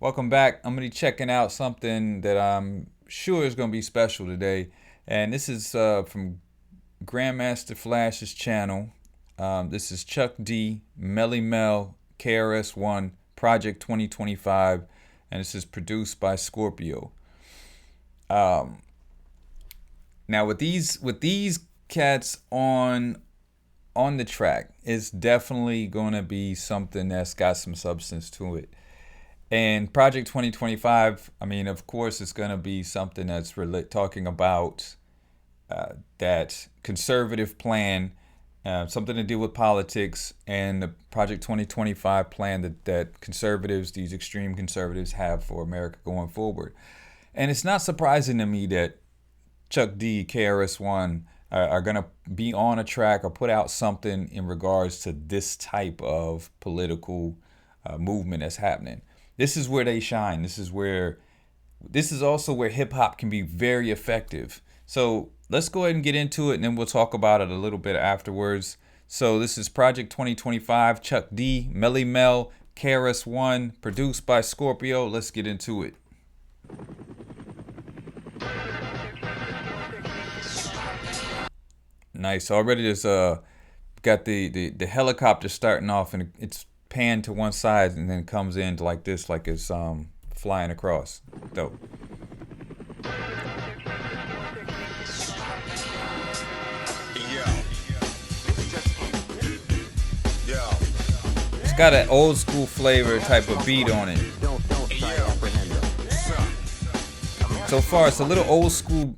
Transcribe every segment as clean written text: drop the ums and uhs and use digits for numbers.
Welcome back. I'm going to be checking out something that I'm sure is going to be special today. And this is from Grandmaster Flash's channel. This is Chuck D, Melle Mel, KRS1, Project 2025. And this is produced by Scorpio. Now with these cats on the track, it's definitely going to be something that's got some substance to it. And Project 2025, I mean, of course, it's going to be something that's talking about that conservative plan, something to do with politics, and the Project 2025 plan that conservatives, these extreme conservatives, have for America going forward. And it's not surprising to me that Chuck D, KRS1 are going to be on a track or put out something in regards to this type of political movement that's happening. This is where they shine. This is also where hip hop can be very effective. So let's go ahead and get into it, and then we'll talk about it a little bit afterwards. So this is Project 2025, Chuck D, Melle Mel, KRS1, produced by Scorpio. Let's get into it. Nice. Already there's got the helicopter starting off, and it's pan to one side and then comes in like this, like it's flying across. Dope. It's got an old school flavor type of beat on it. So far it's a little old school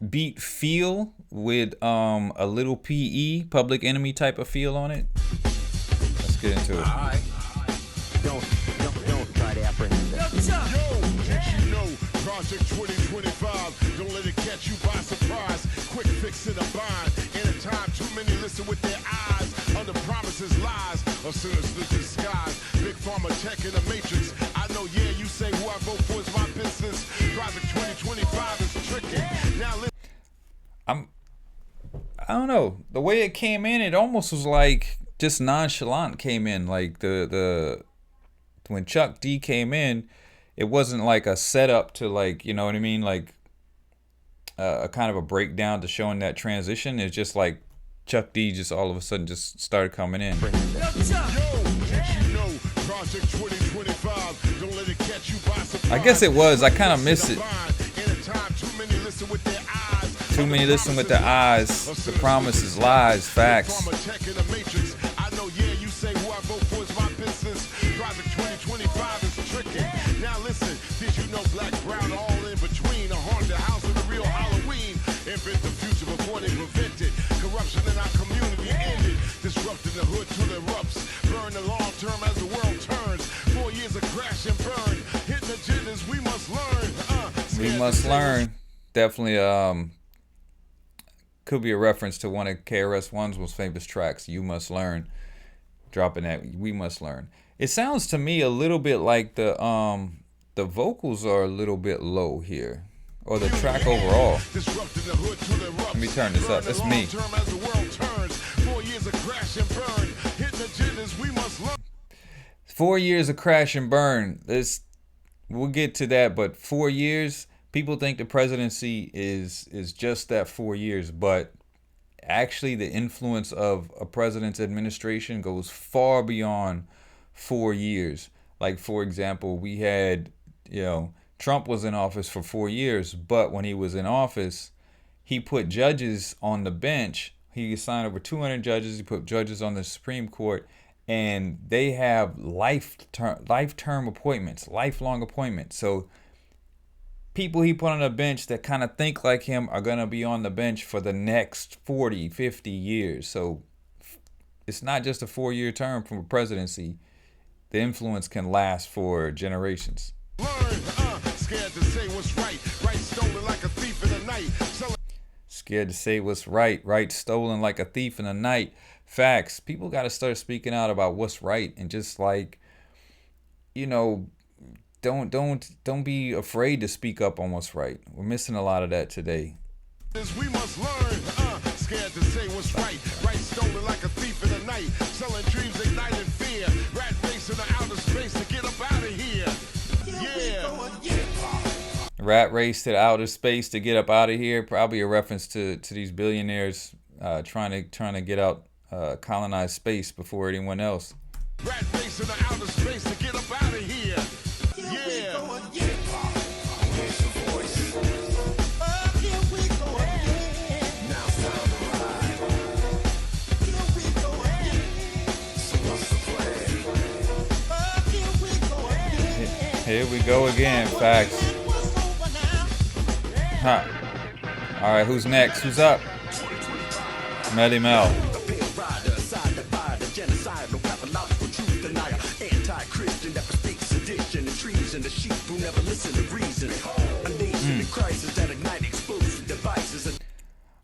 beat feel with a little PE, Public Enemy type of feel on it. Let's get into it. Don't try to apprehend it. Yo, did you know Project 2025? Don't let it catch you by surprise. Quick fix in a bind. Anytime too many listen with their eyes. Under promises lies. A sinister disguise. Big pharma tech in the matrix. I know, yeah, you say who I vote for is my business. Project 2025 is tricky. Now listen. I don't know. The way it came in, it almost was like just nonchalant came in. Like the when Chuck D came in, it wasn't like a setup to, like, you know what I mean, like a kind of a breakdown to showing that transition. It's just like Chuck D just all of a sudden just started coming in. Yo, did you know Project 2025? Don't let it catch you by surprise. I guess it was. I kind of missed it. Anytime too many listen with their eyes. Too many listen with their eyes. The promises, lies, facts. I know, yeah, you say who I vote for is my business. Project 2025 is tricky. Now listen, did you know black, brown, all in between? A haunted house with a real Halloween. Invent the future before they prevent it. Corruption in our community ended. Disrupting the hood till it erupts. Burn the long term as the world turns. 4 years of crash and burn. Hitting agendas, we must learn. We must learn. Definitely could be a reference to one of KRS-One's most famous tracks, You Must Learn. Dropping that, We Must Learn. It sounds to me a little bit like the vocals are a little bit low here. Or the track overall. Let me turn this up. That's me. 4 years of crash and burn. Hitting agendas, we must learn. 4 years of crash and burn. We'll get to that, but 4 years. People think the presidency is just that 4 years, but actually the influence of a president's administration goes far beyond 4 years. Like, for example, we had, Trump was in office for 4 years, but when he was in office, he put judges on the bench. He assigned over 200 judges. He put judges on the Supreme Court, and they have life-term appointments, lifelong appointments. So people he put on the bench that kind of think like him are going to be on the bench for the next 40, 50 years. So it's not just a 4-year term from a presidency. The influence can last for generations. Learn, scared to say what's right. Right stolen like a thief in the night. Scared to say what's right. Right stolen like a thief in the night. Facts. People got to start speaking out about what's right, and just like, don't be afraid to speak up on what's right. We're missing a lot of that today. We must learn, scared to say what's right. Right stolen like a thief in the night. Selling dreams igniting fear. Rat race in the outer space to get up out of here. rat race to outer space to get up out of here. Probably a reference to these billionaires trying to get out, colonize space before anyone else. Rat race in the outer space to get up out of here. Yeah. Here we go again. Facts. Huh. All right, who's next? Who's up? Melle Mel.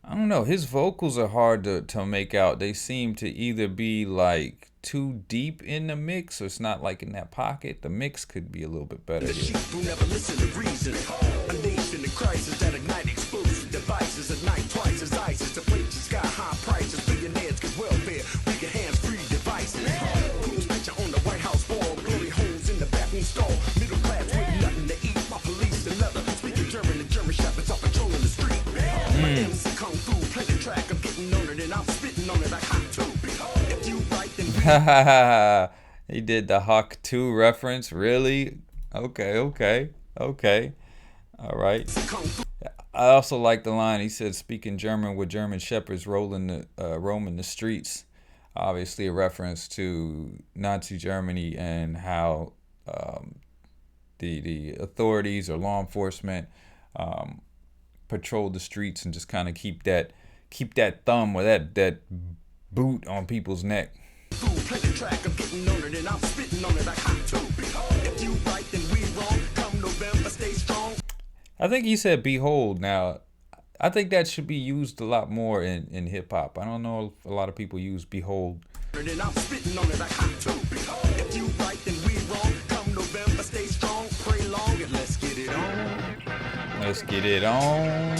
I don't know. His vocals are hard to make out. They seem to either be like too deep in the mix, or it's not like in that pocket. The mix could be a little bit better here. He did the Hawk 2 reference. Really? Okay. All right. I also like the line. He said, speaking German with German shepherds roaming the streets. Obviously a reference to Nazi Germany and how the authorities or law enforcement patrol the streets and just kind of keep that thumb or that boot on people's neck. I think he said behold. Now I think that should be used a lot more in hip hop. I don't know if a lot of people use behold. Let's get it on.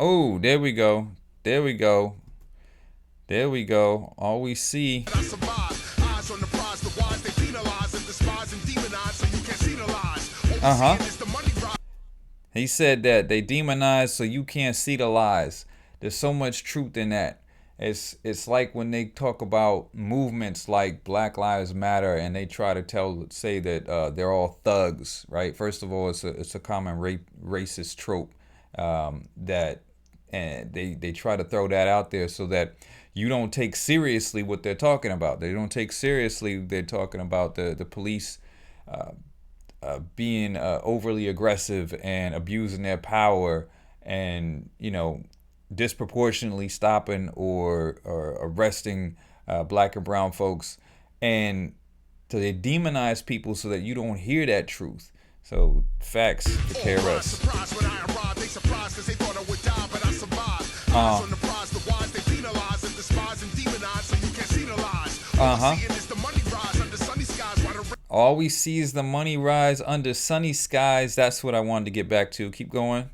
Oh, there we go. All we see. He said that they demonize so you can't see the lies. There's so much truth in that. It's like when they talk about movements like Black Lives Matter and they try to say that they're all thugs, right? First of all, it's a common racist trope that, and they try to throw that out there so that you don't take seriously what they're talking about. They don't take seriously they're talking about the police being overly aggressive and abusing their power and, disproportionately stopping or arresting black and brown folks. And so they demonize people so that you don't hear that truth. So facts for KRS. All we see is the money rise under sunny skies. That's what I wanted to get back to. Keep going.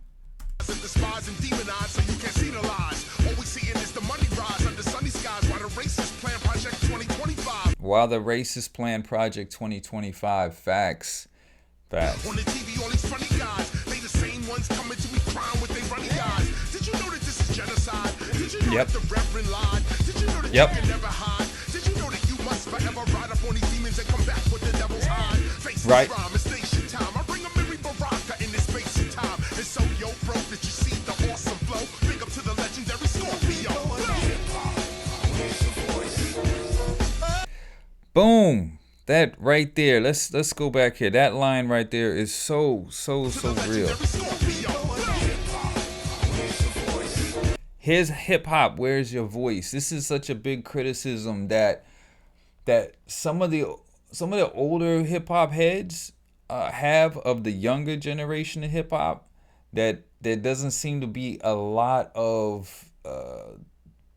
While the racists plan Project 2025. Facts. On the TV, all these funny guys, they the same ones coming to me crying with their runny eyes. Did you know that this is genocide? Did you know that the Reverend lied? Did you know that you can never hide? Did you know that you must forever ride up on these demons and come back with the devil's hide? Face right. Rhyme, it's station time. I bring a Mary Baraka in this space and time. And so yo broke that you see the awesome flow. Big up to the legendary Scorpio. Boom. That right there. Let's go back here. That line right there is so real. Here's hip hop. Where's your voice? This is such a big criticism that some of the older hip hop heads have of the younger generation of hip hop. That there doesn't seem to be a lot of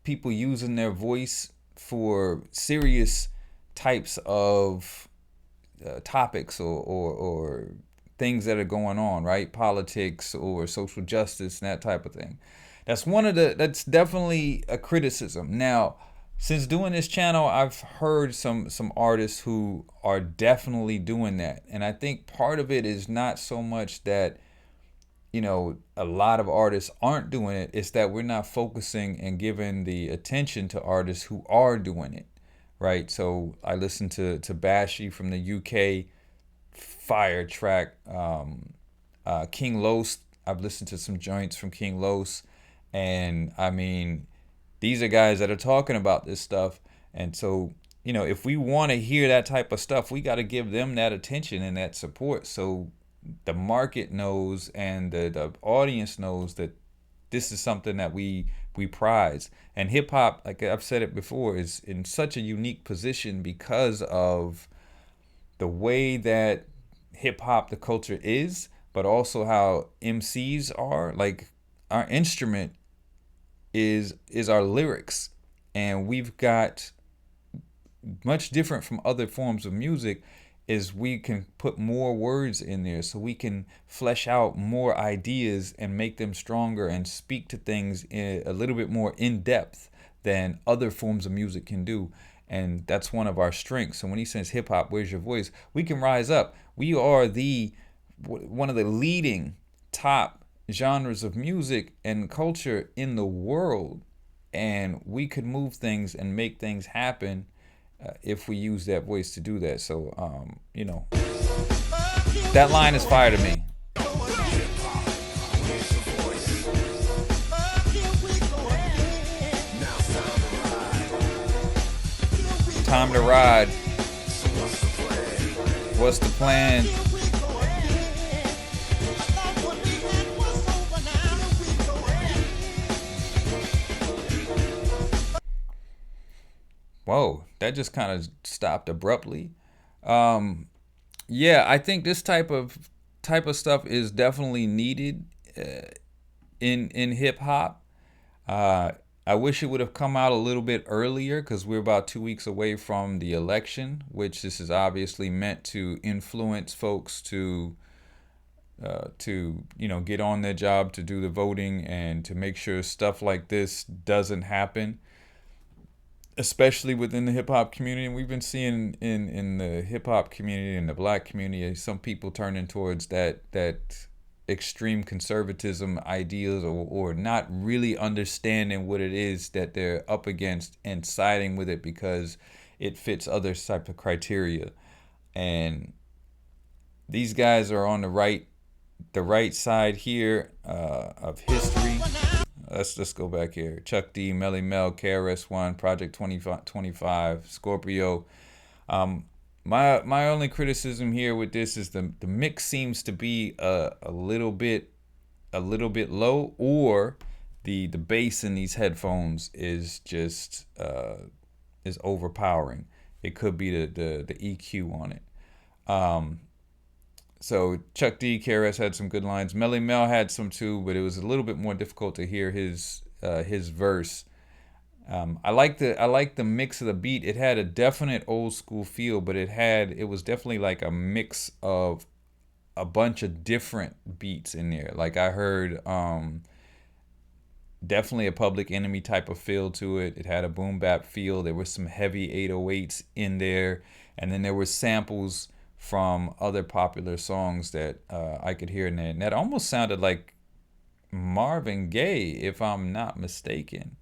people using their voice for serious types of topics or things that are going on, right? Politics or social justice and that type of thing. That's definitely a criticism. Now, since doing this channel, I've heard some artists who are definitely doing that. And I think part of it is not so much that, you know, a lot of artists aren't doing it. It's that we're not focusing and giving the attention to artists who are doing it, right? So I listened to Bashi from the UK, fire track. King Los, I've listened to some joints from King Los, and I mean, these are guys that are talking about this stuff. And so, you know, if we want to hear that type of stuff, we got to give them that attention and that support, so the market knows and the audience knows that this is something that we prize. And hip hop, like I've said it before, is in such a unique position because of the way that hip hop, the culture is, but also how MCs are. Like, our instrument is our lyrics, and we've got much different from other forms of music is we can put more words in there, so we can flesh out more ideas and make them stronger and speak to things in a little bit more in depth than other forms of music can do. And that's one of our strengths. So when he says hip hop, where's your voice? We can rise up. We are one of the leading top genres of music and culture in the world, and we could move things and make things happen if we use that voice to do that. So, you know, that line is fire to me. Time to ride. What's the plan? Whoa, that just kind of stopped abruptly. Yeah, I think this type of stuff is definitely needed in hip hop. I wish it would have come out a little bit earlier, because we're about 2 weeks away from the election, which this is obviously meant to influence folks to you know, get on their job, to do the voting, and to make sure stuff like this doesn't happen, especially within the hip hop community. And we've been seeing in the hip hop community and the black community, some people turning towards that extreme conservatism ideas, or not really understanding what it is that they're up against and siding with it because it fits other type of criteria. And these guys are on the right side here of history. Let's go back here. Chuck D, Melle Mel, KRS-One, Project 2025, Scorpio. My only criticism here with this is the mix seems to be a little bit low, or the bass in these headphones is just is overpowering. It could be the EQ on it. So Chuck D, KRS had some good lines. Melle Mel had some too, but it was a little bit more difficult to hear his verse. I like the mix of the beat. It had a definite old school feel, but it was definitely like a mix of a bunch of different beats in there. Like, I heard definitely a Public Enemy type of feel to it. It had a boom bap feel. There was some heavy 808s in there, and then there were samples from other popular songs that I could hear in there. And that almost sounded like Marvin Gaye, if I'm not mistaken.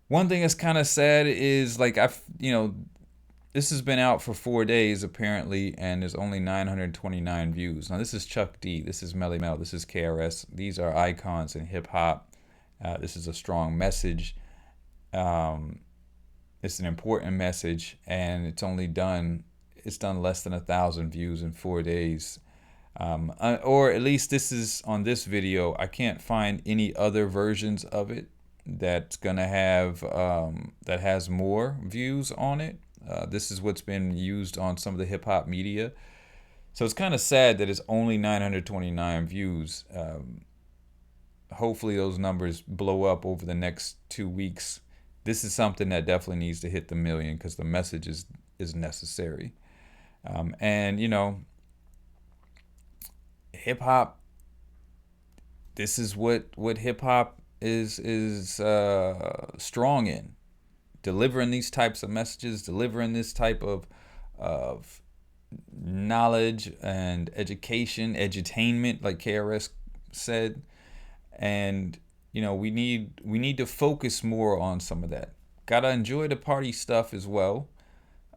One thing that's kind of sad is, like, this has been out for 4 days apparently, and there's only 929 views. Now, this is Chuck D, this is Melle Mel, this is KRS. These are icons in hip hop. This is a strong message. It's an important message, and it's done less than 1,000 views in 4 days. Or at least this is on this video. I can't find any other versions of it that's gonna have that has more views on it. This is what's been used on some of the hip hop media. So it's kind of sad that it's only 929 views. Hopefully those numbers blow up over the next 2 weeks. This is something that definitely needs to hit the million, because the message is necessary. And, you know, hip hop, this is what hip hop is strong in, delivering these types of messages, delivering this type of knowledge and education, edutainment, like KRS said. And we need to focus more on some of that. Gotta enjoy the party stuff as well.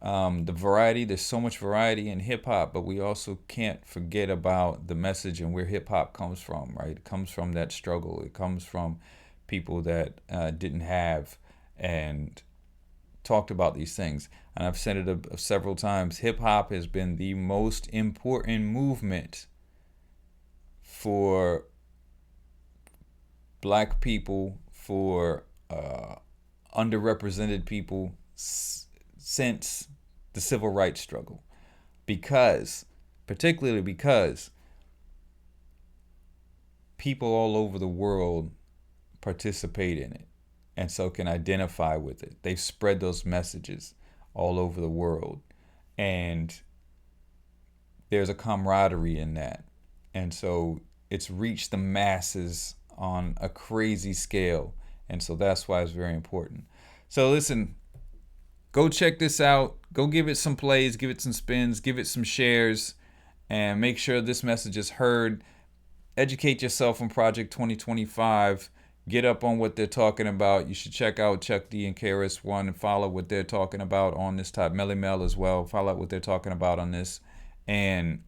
The variety, there's so much variety in hip hop, but we also can't forget about the message and where hip hop comes from, right? It comes from that struggle. It comes from people that didn't have and talked about these things. And I've said it several times. Hip hop has been the most important movement for black people, for underrepresented people since the civil rights struggle, particularly because people all over the world participate in it and so can identify with it. They've spread those messages all over the world, and there's a camaraderie in that. And so it's reached the masses on a crazy scale, and so that's why it's very important. So listen, go check this out. Go give it some plays, give it some spins, give it some shares, and make sure this message is heard. Educate yourself on Project 2025. Get up on what they're talking about. You should check out Chuck D and KRS-One and follow what they're talking about on this type. Melle Mel as well. Follow out what they're talking about on this. And,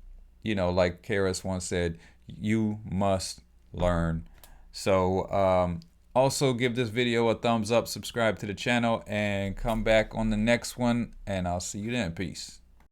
like KRS-One said, you must learn. So, also give this video a thumbs up, subscribe to the channel, and come back on the next one, and I'll see you then. Peace.